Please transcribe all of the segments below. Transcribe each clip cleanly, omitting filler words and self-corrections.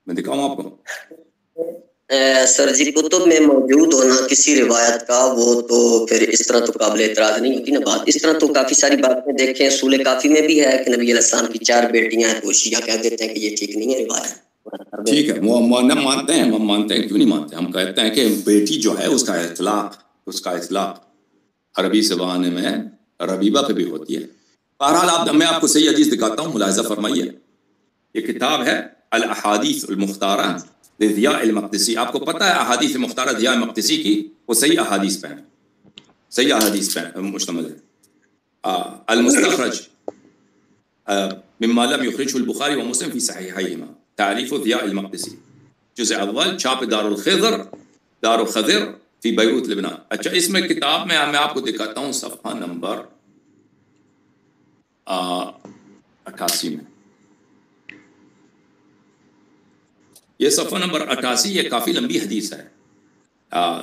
میں دکھاؤں آپ کو. سر جی کتب میں موجود ہونا کسی روایت کا وہ تو پھر اس طرح تو قابل اعتراض نہیں ہوتی نا بات. اس طرح تو کافی ساری باتیں دیکھیں اصول کافی میں بھی ہے کہ نبی علیہ السلام کی 4 بیٹیاں ہیں تو شیعہ کہہ دیتے ہیں کہ یہ ٹھیک نہیں ہے روایت. ٹھیک ہے وہ مانتے ہیں, ہم مانتے ہیں, کیوں نہیں مانتے. ہم کہتے ہیں کہ بیٹی جو ہے اس کا اطلاق عربی زبان میں ربیبہ پہ بھی ہوتی ہے. بہرحال میں آپ کو صحیح حدیث دکھاتا ہوں, ملاحظہ فرمائیے. یہ کتاب ہے الاحادیث المختارہ لضیاء المقدسی. آپ کو پتہ ہے احادیث مختارہ ضیاء مقدسی کی وہ صحیح احادیث پہ ہیں, صحیح احادیث پہ مشتمل ہے. المستخرج مما لم يخرجه البخاری ومسلم في صحيحيهما تعریف ضیاء المقدسی جزء اول چھاپ دار الخضر فی بیروت لبنان. اچھا اس میں کتاب میں آپ کو دکھاتا ہوں صفحہ نمبر 88 میں. یہ صفحہ نمبر 88, یہ کافی لمبی حدیث ہے.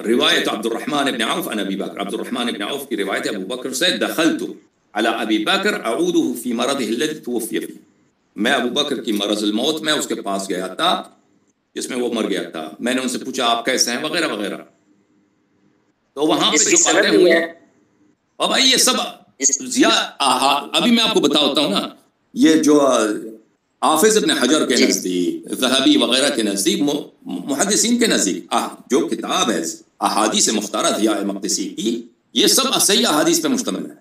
روایت عبد الرحمن بن عوف عن ابی بکر. عبد الرحمن بن عوف کی روایت ہے ابو بکر سے, دخلت على ابی بکر اعوده فی مرضه الذي توفی فیہ. میں ابو بکر کی مرض الموت میں اس کے پاس گیا تھا جس میں وہ مر گیا تھا. میں نے ان سے پوچھا آپ کیسے ہیں وغیرہ وغیرہ. تو وہاں پہ جو باتیں ہوئی ہیں اب بھائی یہ سب ابھی میں آپ کو بتاتا ہوں نا, یہ جو حافظ ابن حجر کے نزدیک, ذہبی وغیرہ کے نزدیک, محدثین کے نزدیک جو کتاب ہے احادیث مختارہ ضیاء مقدسی کی, یہ سب صحیح احادیث پہ مشتمل ہے.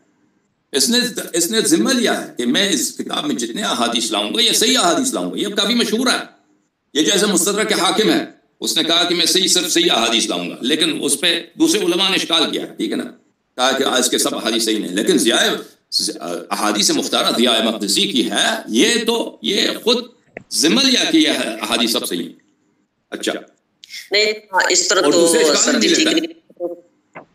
اس نے ذمہ لیا ہے کہ میں اس کتاب میں جتنے احادیث لاؤں گا یہ صحیح احادیث لاؤں گا. یہ کافی مشہور ہے. یہ جیسے مستدرک کے حاکم ہے, اس نے کہا کہ میں صرف صحیح احادیث لاؤں گا, لیکن اس پہ دوسرے علماء نے اشکال کیا, ٹھیک ہے نا, کہا کہ اس کے سب احادیث صحیح نہیں, لیکن احادیث مختارہ ضیاء مقدسی کی ہے, یہ خود ذمہ لیا کہ یہ احادیث سب صحیح ہیں. اچھا نہیں اس طرح تو سر جی ٹھیک نہیں.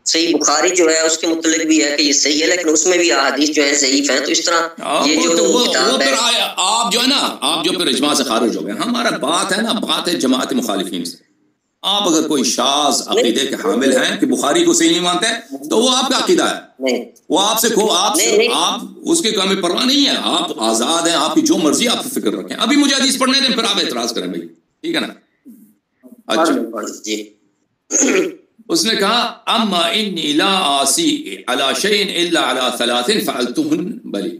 صحیح بخاری جو ہے اس کے متعلق بھی ہے کہ یہ صحیح ہے, لیکن اس میں بھی احادیث جو ہیں ضعیف ہیں. تو اس طرح یہ جو کتاب ہے آپ جو ہے نا, آپ جو پھر اجماع سے خارج ہو گئے. ہمارا بات ہے نا, بات ہے جماعت مخالفین سے. آپ اگر کوئی شاذ عقیدے کے حامل ہیں کہ بخاری کو صحیح نہیں مانتے تو وہ آپ کا عقیدہ ہے, وہ آپ سے آپ اس کی کمی پرواہ نہیں ہے, آپ آزاد ہیں, آپ کی جو مرضی آپ فکر رکھیں. ابھی مجھے حدیث پڑھنے دیں پھر آپ اعتراض کریں بھائی, ٹھیک ہے نا. اچھا اس نے کہا اما انی لا آسی علی شیء الا علی ثلاث فعلتهن بلی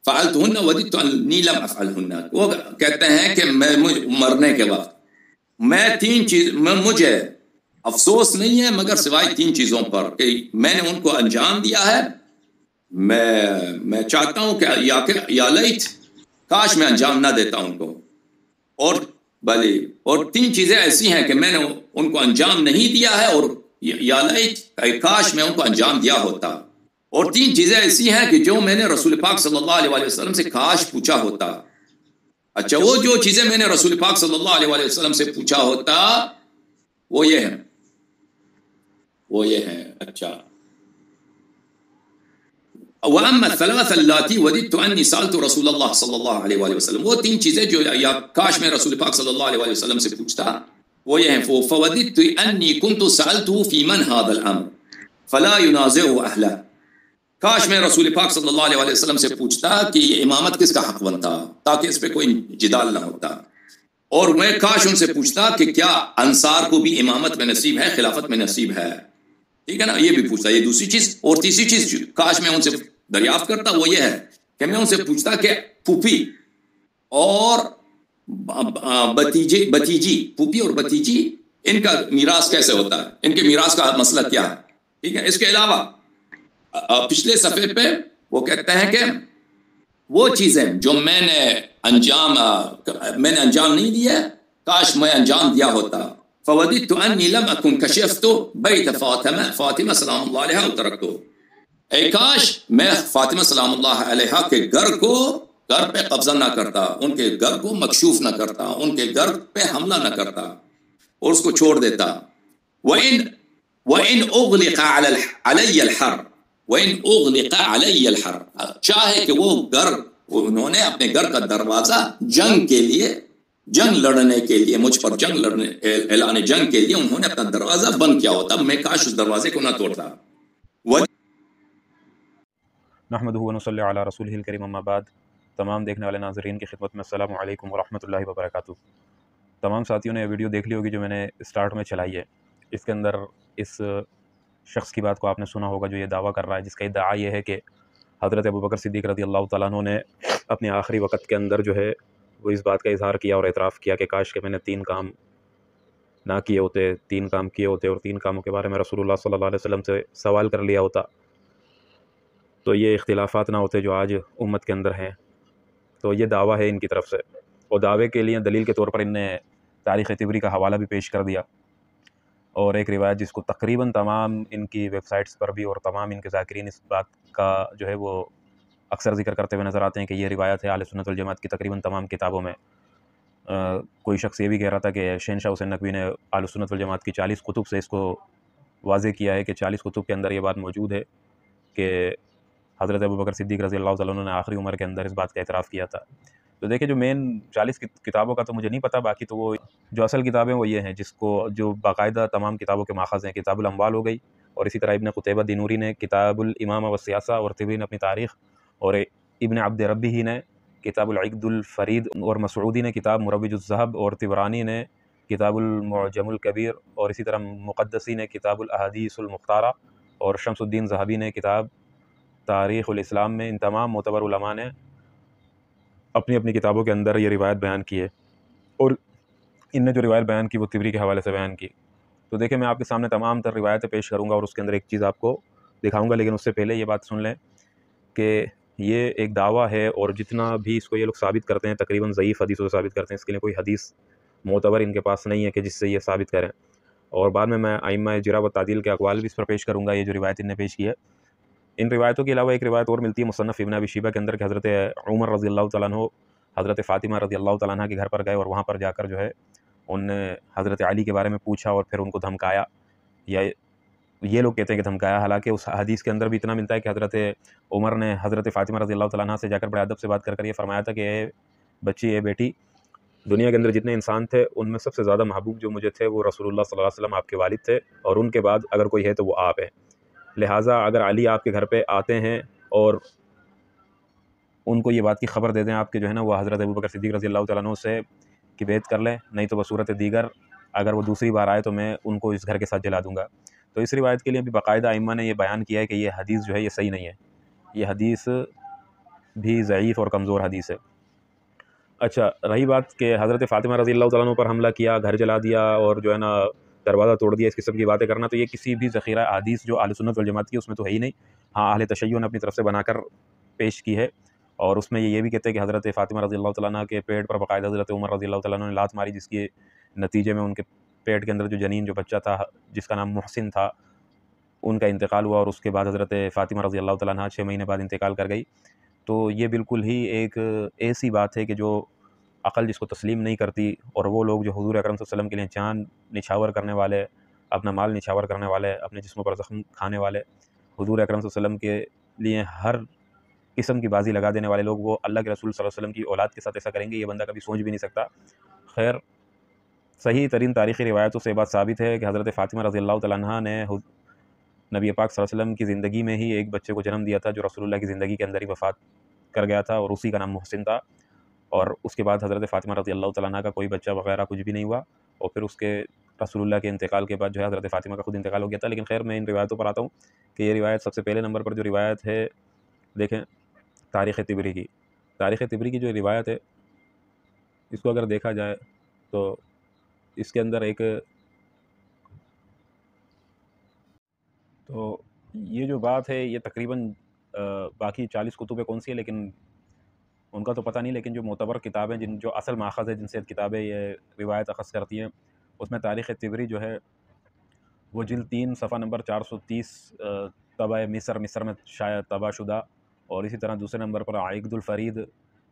فعلتهن وددت انی لم افعلهن. وہ کہتے ہیں کہ میں مرنے کے وقت میں 3 چیز, مجھے افسوس نہیں ہے مگر سوائے 3 چیزوں پر کہ میں نے ان کو انجام دیا ہے. میں چاہتا ہوں کہ یا لیت کاش میں انجام نہ دیتا ان کو, اور 3 چیزیں ایسی ہیں کہ میں نے ان کو انجام نہیں دیا ہے, اور یا لیت کاش میں ان کو انجام دیا ہوتا. اور 3 چیزیں ایسی ہیں کہ جو میں نے رسول پاک صلی اللہ علیہ وسلم سے کاش پوچھا ہوتا. اچھا وہ جو چیزیں میں نے رسول پاک صلی اللہ علیہ وسلم سے پوچھا ہوتا وہ یہ ہیں. اچھا وَأَمَّا الثَّلَاثَ اللَّاتِي وَدِدتُّ أَنِّي سَأَلْتُ رَسُولَ اللَّهِ صلی اللہ علیہ وآلہ وسلم, وہ 3 چیزیں جو یا کاش میں رسول پاک صلی اللہ علیہ وسلم سے پوچھتا وہ یہ ہیں. فَوَدِدتُّ أَنِّي كُنْتُ سَأَلْتُهُ فِي مَنْ هَذَا الْأَمْرِ فَلَا يُنَازِعُهُ أَهْلَهُ. کاش میں رسول پاک صلی اللہ علیہ وسلم سے پوچھتا کہ یہ امامت کس کا حق بنتا تاکہ اس پہ کوئی جدال نہ ہوتا. اور میں کاش ان سے پوچھتا کہ کیا انصار کو بھی امامت میں نصیب ہے, خلافت میں نصیب ہے, ٹھیک ہے نا, یہ بھی پوچھتا. یہ دوسری چیز. اور تیسری چیز کاش میں ان سے دریافت کرتا وہ یہ ہے کہ میں ان سے پوچھتا کہ پھوپھی اور بتیجی, پھوپھی اور بتیجی ان کا میراث کیسے ہوتا ہے, ان کے میراث کا مسئلہ کیا ہے, ٹھیک ہے. اس کے علاوہ پچھلے صفحے پہ وہ کہتے ہیں کہ وہ چیزیں جو میں نے انجام نہیں دیا, کاش میں انجام دیا ہوتا. فوددت انی لم اکن کشفت بیت فاطمہ سلام اللہ علیہا وترکتہ. اے کاش میں فاطمہ سلام اللہ علیہا کے گھر پہ قبضہ نہ کرتا, ان کے گھر کو مکشوف نہ کرتا, ان کے گھر پہ حملہ نہ کرتا اور اس کو چھوڑ دیتا. وَإِنْ أُغْلِقَ عَلَيَّ الْحَرْبُ وَإِنْ أُغْلِقَ عَلَيَّ الْحَرْبُ, چاہے کہ انہوں نے اپنے گھر کا دروازہ جنگ لڑنے کے لیے مجھ پر اعلان جنگ کے لیے انہوں نے اپنا دروازہ بند کیا ہوتا, میں کاش اس دروازے کو نہ توڑتا. نحمدہ و نصلی علی رسولہ الکریم, اما بعد. تمام دیکھنے والے ناظرین کی خدمت میں السلام علیکم ورحمۃ اللہ وبرکاتہ۔ تمام ساتھیوں نے یہ ویڈیو دیکھ لی ہوگی جو میں نے اسٹارٹ میں چلائی ہے۔ اس کے اندر اس شخص کی بات کو آپ نے سنا ہوگا جو یہ دعویٰ کر رہا ہے، جس کا ادعا یہ ہے کہ حضرت ابوبکر صدیق رضی اللہ تعالیٰ عنہ نے اپنے آخری وقت کے اندر جو ہے وہ اس بات کا اظہار کیا اور اعتراف کیا کہ کاش کہ میں نے 3 کام نہ کیے ہوتے، 3 کام کیے ہوتے اور 3 کاموں کے بارے میں رسول اللہ صلی اللہ علیہ وسلم سے سوال کر لیا ہوتا تو یہ اختلافات نہ ہوتے جو آج امت کے اندر ہیں۔ تو یہ دعویٰ ہے ان کی طرف سے، اور دعوے کے لیے دلیل کے طور پر ان نے تاریخ طبری کا حوالہ بھی پیش کر دیا، اور ایک روایت جس کو تقریباً تمام ان کی ویب سائٹس پر بھی اور تمام ان کے ذاکرین اس بات کا جو ہے وہ اکثر ذکر کرتے ہوئے نظر آتے ہیں کہ یہ روایت ہے اہل سنت والجماعت کی تقریباً تمام کتابوں میں۔ کوئی شخص یہ بھی کہہ رہا تھا کہ شہنشاہ حسین نقوی نے اہل سنت والجماعت کی 40 کتب سے اس کو واضح کیا ہے کہ 40 کتب کے اندر یہ بات موجود ہے کہ حضرت ابوبکر صدیق رضی اللہ تعالیٰ عنہ نے آخری عمر کے اندر اس بات کا اعتراف کیا تھا۔ تو دیکھیں جو مین 40 کتابوں کا تو مجھے نہیں پتہ، باقی تو وہ جو اصل کتابیں وہ یہ ہیں جس کو جو باقاعدہ تمام کتابوں کے ماخذ ہیں، کتاب الاموال ہو گئی، اور اسی طرح ابن قتیبہ دینوری نے کتاب الامامہ والسیاسہ، اور طبری نے اپنی تاریخ، اور ابن عبد ربی ہی نے کتاب العقد الفرید، اور مسعودی نے کتاب مروج الذہب، اور طبرانی نے کتاب المعجم الکبیر، اور اسی طرح مقدسی نے کتاب الاحادیث المختارہ، اور شمس الدین ذہبی نے کتاب تاریخ الاسلام میں۔ ان تمام معتبر علماء نے اپنی اپنی کتابوں کے اندر یہ روایت بیان کی ہے، اور ان نے جو روایت بیان کی وہ طبری کے حوالے سے بیان کی۔ تو دیکھیں میں آپ کے سامنے تمام تر روایتیں پیش کروں گا اور اس کے اندر ایک چیز آپ کو دکھاؤں گا، لیکن اس سے پہلے یہ بات سن لیں کہ یہ ایک دعویٰ ہے، اور جتنا بھی اس کو یہ لوگ ثابت کرتے ہیں تقریباً ضعیف حدیثوں سے ثابت کرتے ہیں، اس کے لیے کوئی حدیث معتبر ان کے پاس نہیں ہے کہ جس سے یہ ثابت کریں۔ اور بعد میں ائمہ جرح و تعدیل کے اقوال بھی اس پر پیش کروں گا، یہ جو روایت ان نے پیش کی ہے۔ ان روایتوں کے علاوہ ایک روایت اور ملتی ہے مصنف ابن ابی شیبہ کے اندر کہ حضرت عمر رضی اللہ تعالیٰ عنہ حضرت فاطمہ رضی اللہ تعالیٰ عنہ کے گھر پر گئے، اور وہاں پر جا کر جو ہے ان نے حضرت علی کے بارے میں پوچھا اور پھر ان کو دھمکایا، یا یہ لوگ کہتے ہیں کہ دھمکایا، حالانکہ اس حدیث کے اندر بھی اتنا ملتا ہے کہ حضرت عمر نے حضرت فاطمہ رضی اللہ تعالیٰ عنہ سے جا کر بڑے ادب سے بات کر یہ فرمایا تھا کہ اے بچی، اے بیٹی، دنیا کے اندر جتنے انسان تھے ان میں سب سے زیادہ محبوب جو مجھے تھے وہ رسول اللہ صلی اللہ علیہ وسلم آپ کے والد تھے، اور ان کے بعد اگر کوئی ہے تو وہ آپ ہیں، لہٰذا اگر علی آپ کے گھر پہ آتے ہیں اور ان کو یہ بات کی خبر دے دیں آپ کے جو ہے نا وہ حضرت ابوبکر صدیق رضی اللہ تعالیٰ عنہ سے کہ بیعت کر لیں، نہیں تو بصورت دیگر اگر وہ دوسری بار آئے تو میں ان کو اس گھر کے ساتھ جلا دوں گا۔ تو اس روایت کے لیے بھی باقاعدہ ائمہ نے یہ بیان کیا ہے کہ یہ حدیث جو ہے یہ صحیح نہیں ہے، یہ حدیث بھی ضعیف اور کمزور حدیث ہے۔ اچھا، رہی بات کہ حضرت فاطمہ رضی اللہ تعالیٰ عنہ پر حملہ کیا، گھر جلا دیا اور جو ہے نا دروازہ توڑ دیا، اس قسم کی باتیں کرنا، تو یہ کسی بھی ذخیرہ حدیث جو اہل سنت والجماعت کی اس میں تو ہے ہی نہیں۔ ہاں، اہل تشیع نے اپنی طرف سے بنا کر پیش کی ہے، اور اس میں یہ بھی کہتے ہیں کہ حضرت فاطمہ رضی اللہ تعالیٰ عنہ کے پیٹ پر باقاعدہ حضرت عمر رضی اللہ تعالیٰ عنہ نے لات ماری، جس کے نتیجے میں ان کے پیٹ کے اندر جو جنین جو بچہ تھا جس کا نام محسن تھا ان کا انتقال ہوا، اور اس کے بعد حضرت فاطمہ رضی اللہ تعالیٰ عنہ 6 مہینے بعد انتقال کر گئی۔ تو یہ بالکل ہی ایک ایسی بات ہے کہ جو عقل جس کو تسلیم نہیں کرتی، اور وہ لوگ جو حضور اکرم صلی اللہ علیہ وسلم کے لیے جان نچھاور کرنے والے، اپنا مال نچھاور کرنے والے، اپنے جسموں پر زخم کھانے والے، حضور اکرم صلی اللہ علیہ وسلم کے لیے ہر قسم کی بازی لگا دینے والے لوگ، وہ اللہ کے رسول صلی اللہ علیہ وسلم کی اولاد کے ساتھ ایسا کریں گے، یہ بندہ کبھی سوچ بھی نہیں سکتا۔ خیر، صحیح ترین تاریخی روایتوں سے بات ثابت ہے کہ حضرت فاطمہ رضی اللہ تعالیٰ عنہ نے نبی پاک صلی اللہ علیہ وسلم کی زندگی میں ہی ایک بچے کو جنم دیا تھا جو رسول اللہ کی زندگی کے اندر ہی وفات کر گیا تھا، اور اسی کا نام محسن تھا، اور اس کے بعد حضرت فاطمہ رضی اللہ تعالیٰ عنہ کا کوئی بچہ وغیرہ کچھ بھی نہیں ہوا، اور پھر اس کے رسول اللہ کے انتقال کے بعد جو ہے حضرت فاطمہ کا خود انتقال ہو گیا تھا۔ لیکن خیر، میں ان روایتوں پر آتا ہوں کہ یہ روایت سب سے پہلے نمبر پر جو روایت ہے، دیکھیں تاریخ طبری کی، تاریخ طبری کی جو روایت ہے اس کو اگر دیکھا جائے تو اس کے اندر ایک تو یہ جو بات ہے یہ تقریباً باقی 40 کتبیں کون سی ہیں لیکن ان کا تو پتہ نہیں، لیکن جو معتبر کتابیں جو اصل ماخذ ہے جن سے کتابیں یہ روایت اخذ کرتی ہیں، اس میں تاریخ طبری جو ہے وہ جلد 3 صفحہ نمبر 430 طبع مصر میں شائع طبع شدہ، اور اسی طرح دوسرے نمبر پر عقد الفرید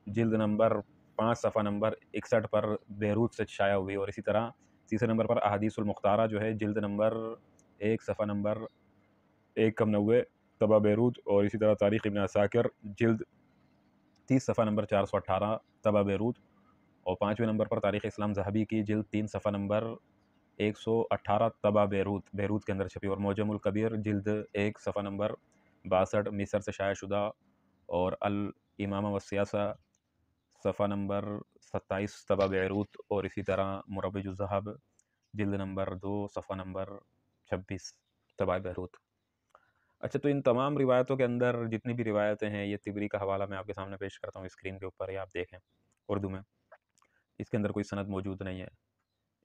جلد نمبر 5 صفحہ نمبر 61 پر بیروت سے شائع ہوئی، اور اسی طرح تیسرے نمبر پر احادیث المختارہ جو ہے جلد نمبر 1 صفحہ نمبر 190 طبع بیروت، اور اسی طرح تاریخ ابن عساکر جلد 30 صفحہ نمبر 418 طبع بیروت، اور 5ویں نمبر پر تاریخ اسلام ذہبی کی جلد 3 صفحہ نمبر 118 طبع بیروت کے اندر چھپی، اور معجم الکبیر جلد 1 صفحہ نمبر 62 مصر سے شائع شدہ، اور الامامہ والسیاسہ صفحہ نمبر 27 طبع بیروت، اور اسی طرح مربج الذہب جلد نمبر 2 صفحہ نمبر 26 طبع بیروت۔ اچھا، تو ان تمام روایتوں کے اندر جتنی بھی روایتیں ہیں، یہ طبری کا حوالہ میں آپ کے سامنے پیش کرتا ہوں اسکرین کے اوپر، یہ آپ دیکھیں اردو میں، اس کے اندر کوئی سند موجود نہیں ہے۔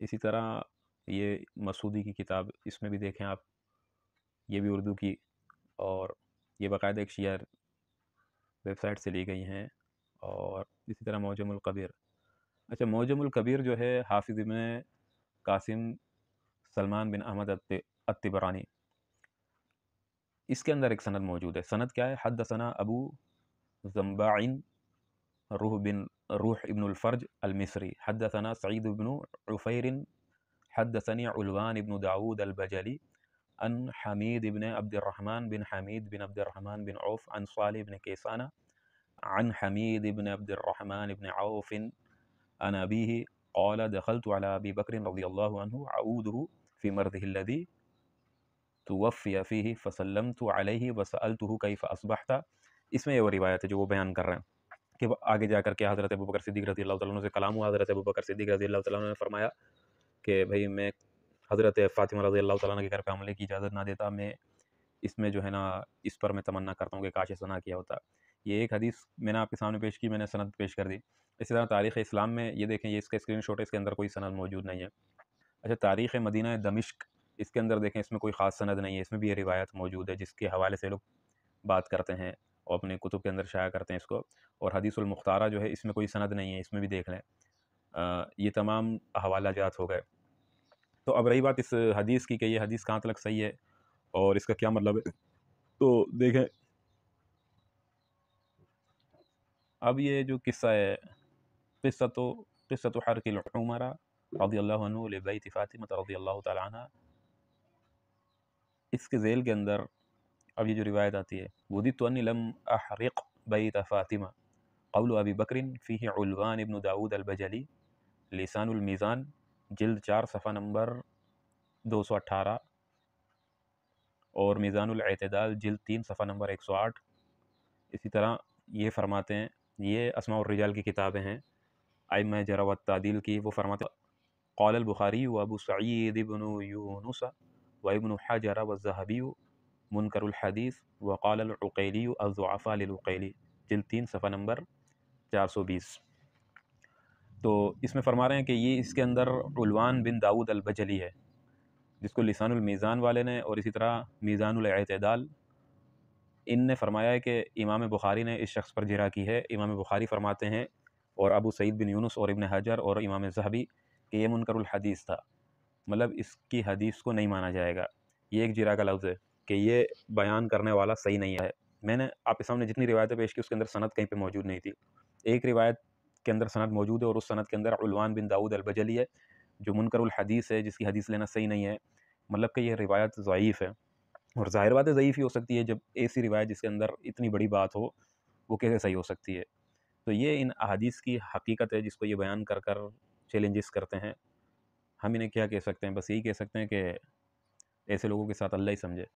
اسی طرح یہ مسعودی کی کتاب، اس میں بھی دیکھیں آپ، یہ بھی اردو کی، اور یہ باقاعدہ ایک شیعہ ویب سائٹ سے لی گئی ہیں۔ اور اسی طرح معجم الکبیر۔ اچھا، معجم الکبیر جو ہے حافظ ابن قاسم سلمان بن احمد الطبرانی، اس کے اندر ایک سند موجود ہے۔ سند کیا ہے؟ حدثنا ابو زنباع روح ابن الفرج المصری حدثنا سعید بن عفیر حدثني علوان ابن داود البجلی عن حمید ابن عبد الرحمن بن حمید بن عبد الرحمن بن عوف عن صالح بن کیسان عن حمید ابن عبد الرحمن بن عوف عن أبيه قال دخلت على أبي بكر رضي الله عنه أعوده في مرضه الذي توفي فيه فسلمت عليه وسألته كيف أصبحت۔ اس میں یہ وہ روایت ہے جو وہ بیان کر رہے ہیں کہ آگے جا کر کے حضرت ابوبکر صدیق رضی اللہ تعالیٰ عنہ سے کلام ہوا۔ حضرت ابوبکر صدیق رضی اللہ تعالیٰ عنہ نے فرمایا کہ بھائی میں حضرت فاطمہ رضی اللہ تعالیٰ عنہ کے گھر پہ حملے کی اجازت نہ دیتا، میں اس میں جو ہے نا اس پر میں تمنا کرتا ہوں کہ کاش ایسا نہ کیا ہوتا۔ یہ ایک حدیث میں نے آپ کے سامنے پیش کی، میں نے سند پیش کر دی۔ اسی طرح تاریخ اسلام میں یہ دیکھیں، یہ اس کا اسکرین شاٹ ہے، اس کے اندر کوئی سند موجود نہیں ہے۔ اچھا، تاریخ مدینہ دمشق، اس کے اندر دیکھیں، اس میں کوئی خاص سند نہیں ہے، اس میں بھی یہ روایت موجود ہے جس کے حوالے سے لوگ بات کرتے ہیں اور اپنے کتب کے اندر شائع کرتے ہیں اس کو۔ اور حدیث المختارہ جو ہے، اس میں کوئی سند نہیں ہے، اس میں بھی دیکھ لیں۔ یہ تمام حوالہ جات ہو گئے۔ تو اب رہی بات اس حدیث کی کہ یہ حدیث کہاں تک صحیح ہے اور اس کا کیا مطلب ہے، تو دیکھیں اب یہ جو قصہ ہے، قصۃ حرق العمر رضی اللہ عنہ لبیت فاطمہ رضی اللہ تعالی عنہ، اس کے ذیل کے اندر اب یہ جو روایت آتی ہے، وددت انی لم احرق بیت فاطمہ قول ابی بکر فیہ علوان ابن داود البجلی لسان المیزان جلد 4 صفحہ نمبر 218، اور میزان الاعتدال جلد 3 صفحہ نمبر 108۔ اسی طرح یہ فرماتے ہیں، یہ اسماء الرجال کی کتابیں ہیں ائمہ جرح و تعدیل کی، وہ فرماتے ہیں قال البخاری و ابو سعید ابن یونس و ابن حجر والذہبی منکر الحدیث وقال العقیلی الضعفاء للعقیلی جلد 3 صفحہ نمبر 420۔ تو اس میں فرما رہے ہیں کہ یہ اس کے اندر علوان بن داود البجلی ہے، جس کو لسان المیزان والے نے، اور اسی طرح میزان الاعتدال، ان نے فرمایا ہے کہ امام بخاری نے اس شخص پر جرح کی ہے۔ امام بخاری فرماتے ہیں، اور ابو سعید بن یونس اور ابن حجر اور امام ذہبی، کہ یہ منکر الحدیث تھا، مطلب اس کی حدیث کو نہیں مانا جائے گا۔ یہ ایک جرح کا لفظ ہے کہ یہ بیان کرنے والا صحیح نہیں ہے۔ میں نے آپ کے سامنے جتنی روایتیں پیش کی، اس کے اندر سند کہیں پہ موجود نہیں تھی۔ ایک روایت کے اندر سند موجود ہے، اور اس سند کے اندر علوان بن داود البجلی ہے، جو منکر الحدیث ہے، جس کی حدیث لینا صحیح نہیں ہے، مطلب کہ یہ روایت ضعیف ہے۔ اور ظاہر بات ہے ضعیف ہی ہو سکتی ہے، جب ایسی روایت جس کے اندر اتنی بڑی بات ہو، وہ کیسے صحیح ہو سکتی ہے؟ تو یہ ان احادیث کی حقیقت ہے جس کو یہ بیان کر کر چیلنجز کرتے ہیں۔ ہم انہیں کیا کہہ سکتے ہیں؟ بس یہی کہہ سکتے ہیں کہ ایسے لوگوں کے ساتھ اللہ ہی سمجھے۔